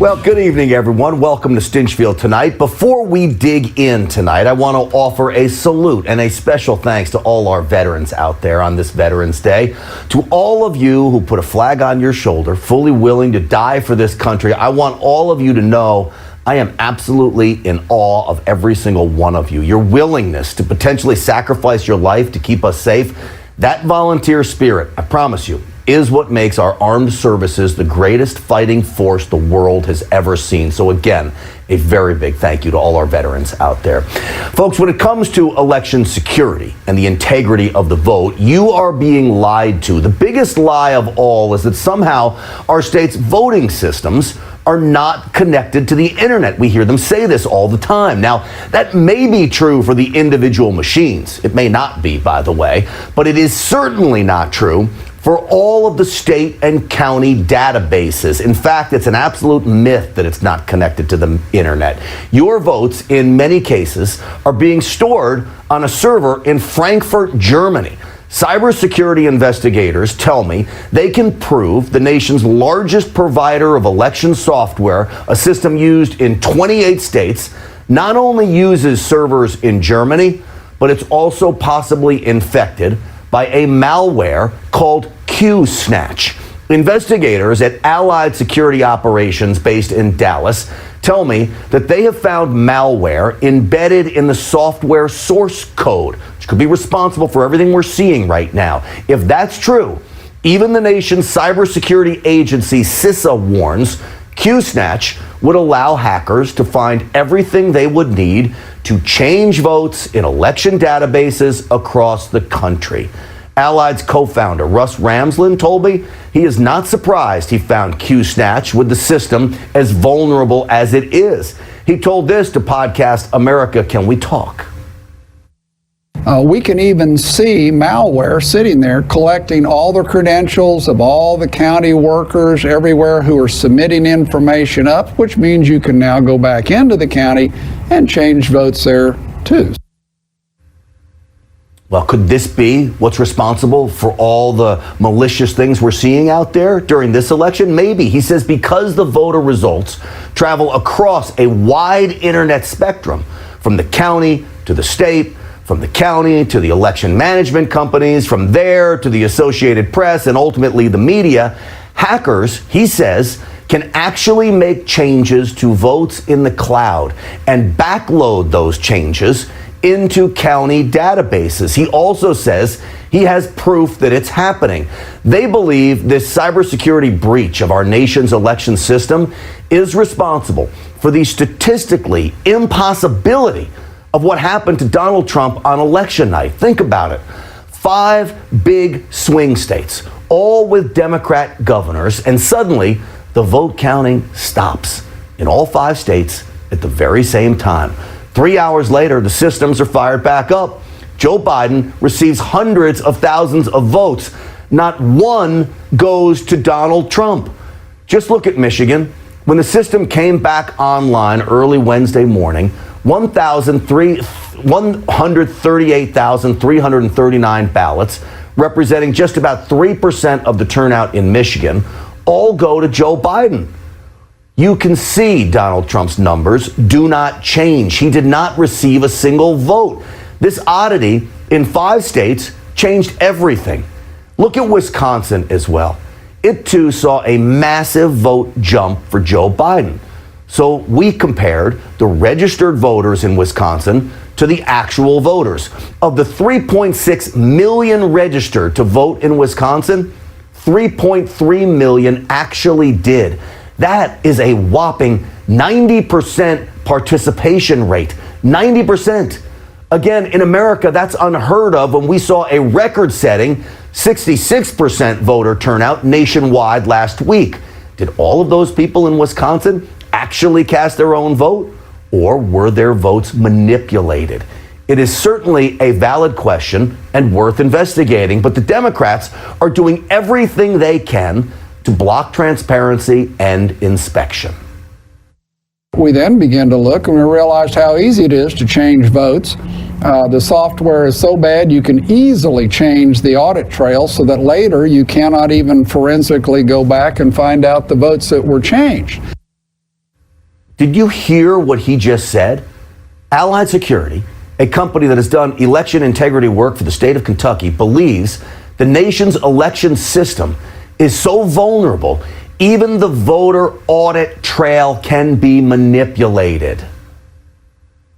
Well, good evening, everyone. Welcome to Stinchfield tonight. Before we dig in tonight, I want to offer a salute and a special thanks to all our veterans out there on this Veterans Day. To all of you who put a flag on your shoulder, fully willing to die for this country, I want all of you to know I am absolutely in awe of every single one of you. Your willingness to potentially sacrifice your life to keep us safe, that volunteer spirit, I promise you, is what makes our armed services the greatest fighting force the world has ever seen. So again, a very big thank you to all our veterans out there. Folks, when it comes to election security and the integrity of the vote, you are being lied to. The biggest lie of all is that somehow our state's voting systems are not connected to the internet. We hear them say this all the time. Now, that may be true for the individual machines. It may not be, by the way, but it is certainly not true for all of the state and county databases. In fact, it's an absolute myth that it's not connected to the internet. Your votes, in many cases, are being stored on a server in Frankfurt, Germany. Cybersecurity investigators tell me they can prove the nation's largest provider of election software, a system used in 28 states, not only uses servers in Germany, but it's also possibly infected by a malware called QSNATCH. Investigators at Allied Security Operations based in Dallas tell me that they have found malware embedded in the software source code, which could be responsible for everything we're seeing right now. If that's true, even the nation's cybersecurity agency, CISA, warns QSNATCH would allow hackers to find everything they would need to change votes in election databases across the country. Allied's co-founder, Russ Ramsland, told me he is not surprised he found QSNATCH with the system as vulnerable as it is. He told this to podcast America Can We Talk? We can even see malware sitting there collecting all the credentials of all the county workers everywhere who are submitting information up, which means you can now go back into the county and change votes there too. Well, could this be what's responsible for all the malicious things we're seeing out there during this election? Maybe. He says because the voter results travel across a wide internet spectrum, from the county to the state, from the county to the election management companies, from there to the Associated Press, and ultimately the media, hackers, he says, can actually make changes to votes in the cloud and backload those changes into county databases. He also says he has proof that it's happening. They believe this cybersecurity breach of our nation's election system is responsible for the statistically impossibility of what happened to Donald Trump on election night. Think about it. 5 big swing states, all with Democrat governors, and suddenly the vote counting stops in all 5 states at the very same time. 3 hours later, the systems are fired back up. Joe Biden receives hundreds of thousands of votes. Not one goes to Donald Trump. Just look at Michigan. When the system came back online early Wednesday morning, 138,339 ballots, representing just about 3% of the turnout in Michigan, all go to Joe Biden. You can see Donald Trump's numbers do not change. He did not receive a single vote. This oddity in 5 states changed everything. Look at Wisconsin as well. It too saw a massive vote jump for Joe Biden. So we compared the registered voters in Wisconsin to the actual voters. Of the 3.6 million registered to vote in Wisconsin, 3.3 million actually did. That is a whopping 90% participation rate. 90%. Again, in America, that's unheard of when we saw a record-setting 66% voter turnout nationwide last week. Did all of those people in Wisconsin actually cast their own vote, or were their votes manipulated? It is certainly a valid question and worth investigating, but the Democrats are doing everything they can to block transparency and inspection. We then began to look and we realized how easy it is to change votes. The software is so bad you can easily change the audit trail so that later you cannot even forensically go back and find out the votes that were changed. Did you hear what he just said? Allied Security, a company that has done election integrity work for the state of Kentucky, believes the nation's election system is so vulnerable, even the voter audit trail can be manipulated.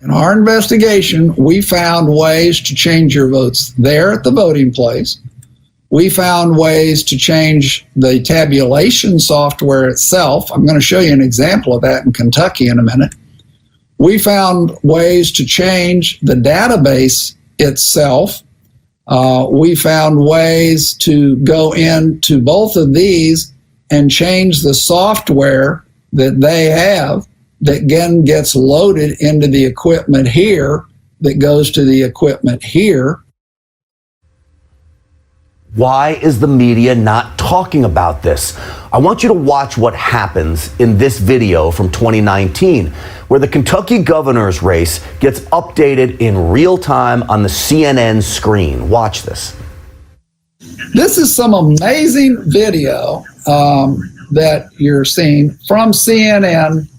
In our investigation, we found ways to change your votes there at the voting place. We found ways to change the tabulation software itself. I'm going to show you an example of that in Kentucky in a minute. We found ways to change the database itself. We found ways to go into both of these and change the software that they have that again gets loaded into the equipment here, that goes to the equipment here. Why is the media not talking about this? I want you to watch what happens in this video from 2019, where the Kentucky governor's race gets updated in real time on the CNN screen. Watch this. This is some amazing video that you're seeing from CNN.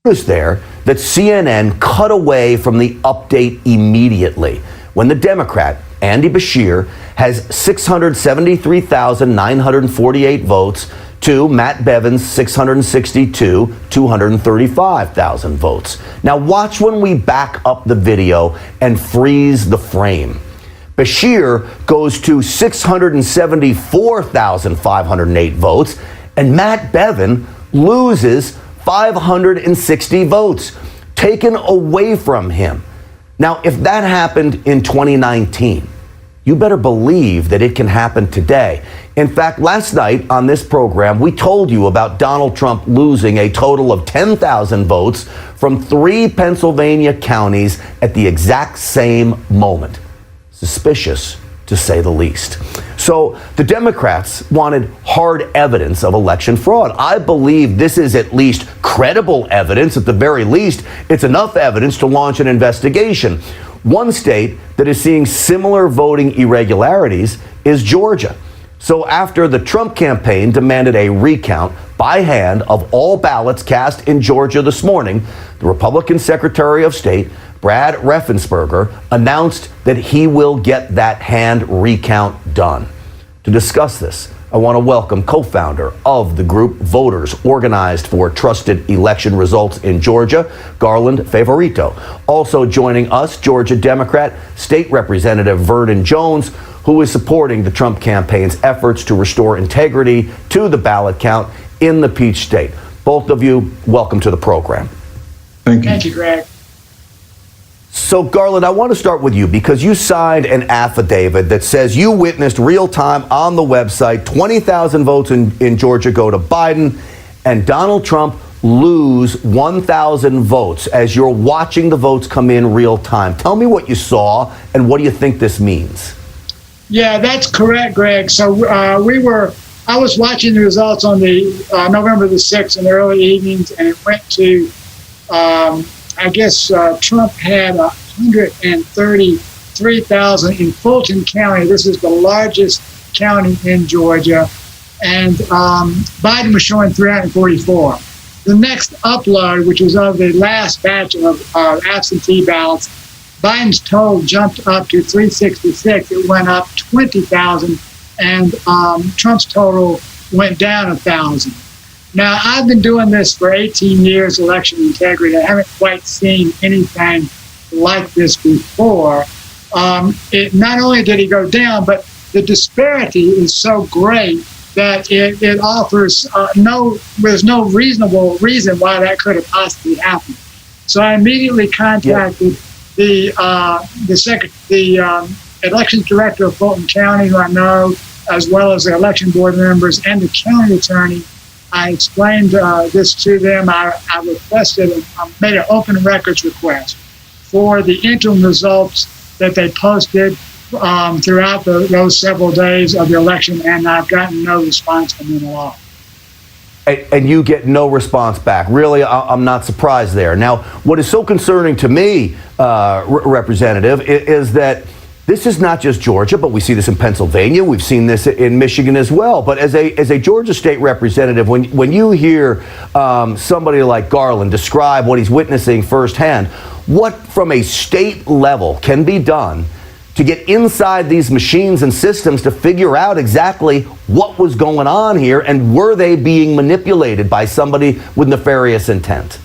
News there that CNN cut away from the update immediately when the Democrat, Andy Beshear, has 673,948 votes to Matt Bevin's 235,000 votes. Now watch when we back up the video and freeze the frame. Beshear goes to 674,508 votes, and Matt Bevin loses 560 votes, taken away from him. Now, if that happened in 2019, you better believe that it can happen today. In fact, last night on this program, we told you about Donald Trump losing a total of 10,000 votes from 3 Pennsylvania counties at the exact same moment. Suspicious, to say the least. So the Democrats wanted hard evidence of election fraud. I believe this is at least credible evidence. At the very least, it's enough evidence to launch an investigation. One state that is seeing similar voting irregularities is Georgia. So after the Trump campaign demanded a recount by hand of all ballots cast in Georgia this morning, the Republican Secretary of State, Brad Raffensperger, announced that he will get that hand recount done. To discuss this, I want to welcome co-founder of the group Voters Organized for Trusted Election Results in Georgia, Garland Favorito. Also joining us, Georgia Democrat State Representative Vernon Jones, who is supporting the Trump campaign's efforts to restore integrity to the ballot count in the Peach State. Both of you, welcome to the program. Thank you. Thank you, Greg. So, Garland, I want to start with you because you signed an affidavit that says you witnessed real time on the website 20,000 votes in Georgia go to Biden and Donald Trump lose 1,000 votes as you're watching the votes come in real time. Tell me what you saw and what do you think this means? Yeah, that's correct, Greg. So I was watching the results on the November the 6th in the early evenings, and it went to Trump had 133,000 in Fulton County. This is the largest county in Georgia. And Biden was showing 344. The next upload, which was of the last batch of absentee ballots, Biden's total jumped up to 366. It went up 20,000, and Trump's total went down 1,000. Now, I've been doing this for 18 years, election integrity. I haven't quite seen anything like this before. Not only did it go down, but the disparity is so great that it offers there's no reasonable reason why that could have possibly happened. So I immediately contacted the elections director of Fulton County, who I know, as well as the election board members and the county attorney. I explained this to them. I requested, made an open records request for the interim results that they posted throughout those several days of the election, and I've gotten no response from them at all. And you get no response back. Really, I'm not surprised there. Now, what is so concerning to me, Representative, is that This is not just Georgia, but we see this in Pennsylvania. We've seen this in Michigan as well. But as a Georgia state representative, when you hear somebody like Garland describe what he's witnessing firsthand, what from a state level can be done to get inside these machines and systems to figure out exactly what was going on here, and were they being manipulated by somebody with nefarious intent?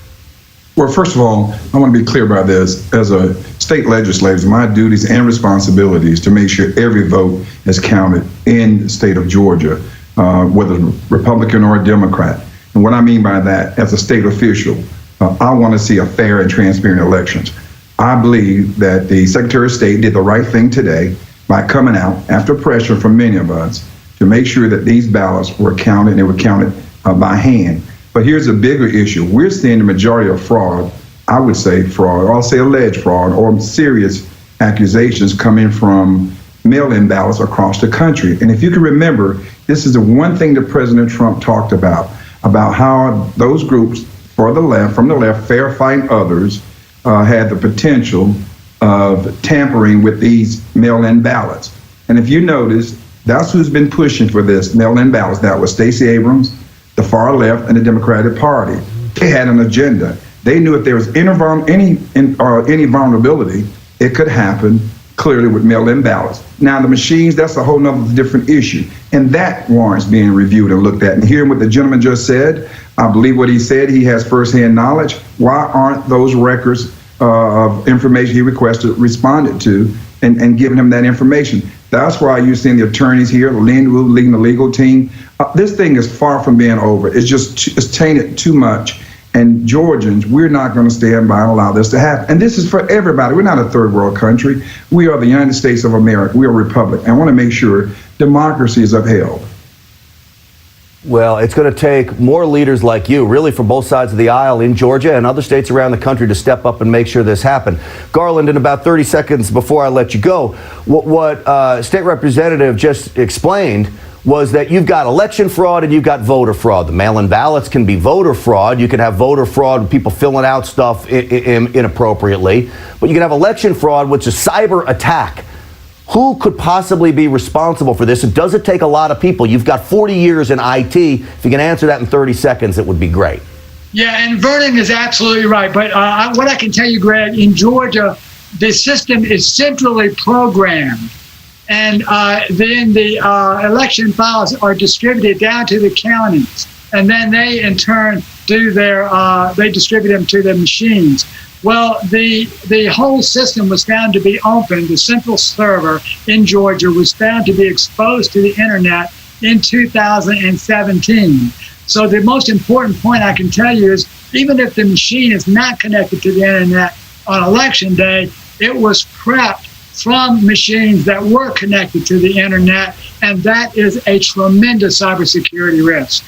Well, first of all, I want to be clear about this. As a state legislator, my duties and responsibilities to make sure every vote is counted in the state of Georgia, whether Republican or Democrat. And what I mean by that, as a state official, I want to see a fair and transparent elections. I believe that the Secretary of State did the right thing today by coming out after pressure from many of us to make sure that these ballots were counted, and they were counted by hand. But here's a bigger issue. We're seeing the majority of fraud, I would say fraud, or I'll say alleged fraud, or serious accusations coming from mail-in ballots across the country. And if you can remember, this is the one thing that President Trump talked about how those groups from the left, fair fighting others, had the potential of tampering with these mail-in ballots. And if you notice, that's who's been pushing for this mail-in ballots. That was Stacey Abrams, the far left, and the Democratic Party. They had an agenda. They knew if there was any vulnerability, it could happen clearly with mail-in ballots. Now the machines, that's a whole nother different issue. And that warrants being reviewed and looked at. And hearing what the gentleman just said, I believe what he said, he has firsthand knowledge. Why aren't those records of information he requested responded to and given him that information? That's why you're seeing the attorneys here, leading the legal team. This thing is far from being over. It's tainted too much. And Georgians, we're not going to stand by and allow this to happen. And this is for everybody. We're not a third world country. We are the United States of America. We are a republic. And I want to make sure democracy is upheld. Well, it's going to take more leaders like you, really from both sides of the aisle in Georgia and other states around the country, to step up and make sure this happens. Garland, in about 30 seconds before I let you go, what State Representative just explained was that you've got election fraud and you've got voter fraud. The mail-in ballots can be voter fraud. You can have voter fraud with people filling out stuff inappropriately. But you can have election fraud, which is cyber attack. Who could possibly be responsible for this? And does it take a lot of people? You've got 40 years in IT. If you can answer that in 30 seconds, it would be great. Yeah, and Vernon is absolutely right. But what I can tell you, Greg, in Georgia, the system is centrally programmed. And then the election files are distributed down to the counties. And then they, in turn, they distribute them to the machines. Well, the whole system was found to be open. The central server in Georgia was found to be exposed to the internet in 2017. So the most important point I can tell you is, even if the machine is not connected to the internet on election day, it was prepped from machines that were connected to the internet, and that is a tremendous cybersecurity risk.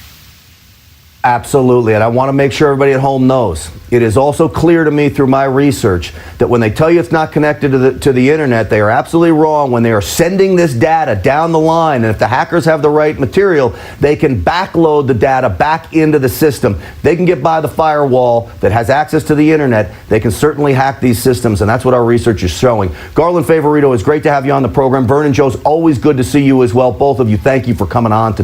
Absolutely, and I want to make sure everybody at home knows. It is also clear to me through my research that when they tell you it's not connected to the internet, they are absolutely wrong when they are sending this data down the line. And if the hackers have the right material, they can backload the data back into the system. They can get by the firewall that has access to the internet. They can certainly hack these systems, and that's what our research is showing. Garland Favorito, it's great to have you on the program. Vernon Joe's always good to see you as well. Both of you, thank you for coming on today.